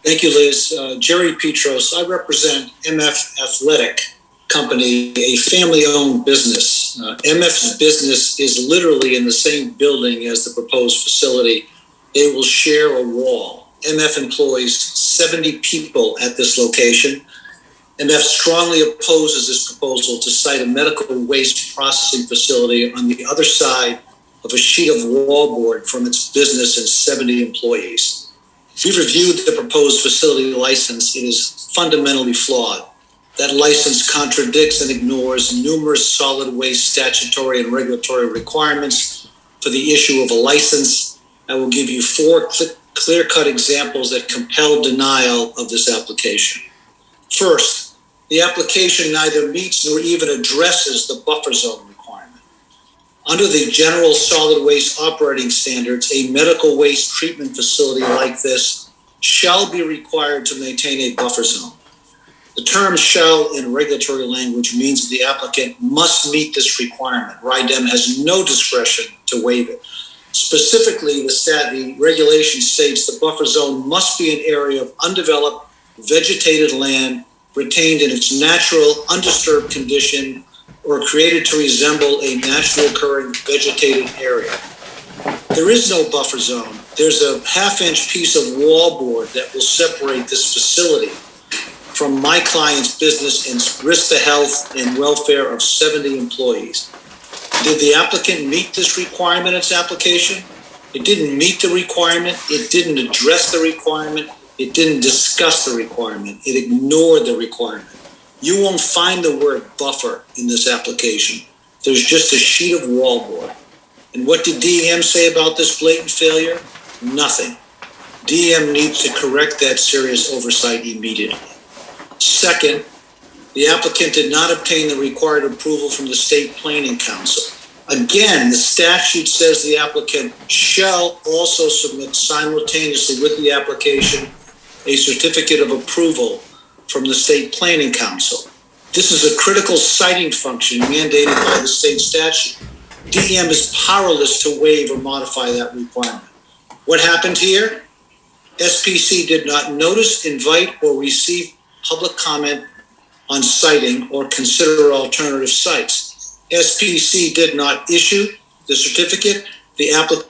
Thank you, Liz. Jerry Petros. I represent MF Athletic Company, a family-owned business. MF's business is literally in the same building as the proposed facility. They will share a wall. MF employs 70 people at this location. MF strongly opposes this proposal to site a medical waste processing facility on the other side of a sheet of wallboard from its business and 70 employees. We've reviewed the proposed facility license. It is fundamentally flawed. That license contradicts and ignores numerous solid waste statutory and regulatory requirements for the issue of a license. I will give you 4 clear-cut examples that compel denial of this application. First, the application neither meets nor even addresses the buffer zone requirement. Under the general solid waste operating standards, a medical waste treatment facility like this shall be required to maintain a buffer zone. The term shall in regulatory language means the applicant must meet this requirement. RIDEM has no discretion to waive it. Specifically, the regulation states the buffer zone must be an area of undeveloped, vegetated land retained in its natural, undisturbed condition or created to resemble a naturally occurring vegetated area. There is no buffer zone. There's a half-inch piece of wallboard that will separate this facility from my client's business and risk the health and welfare of 70 employees. Did the applicant meet this requirement in its application? It didn't meet the requirement. It didn't address the requirement. It didn't discuss the requirement. It ignored the requirement. You won't find the word buffer in this application. There's just a sheet of wallboard. And what did DEM say about this blatant failure? Nothing. DEM needs to correct that serious oversight immediately. Second, the applicant did not obtain the required approval from the State Planning Council. Again, the statute says the applicant shall also submit simultaneously with the application a certificate of approval from the State Planning Council. This is a critical citing function mandated by the state statute. DEM is powerless to waive or modify that requirement. What happened here? SPC did not notice, invite, or receive public comment on citing or consider alternative sites. SPC did not issue the certificate. The applicant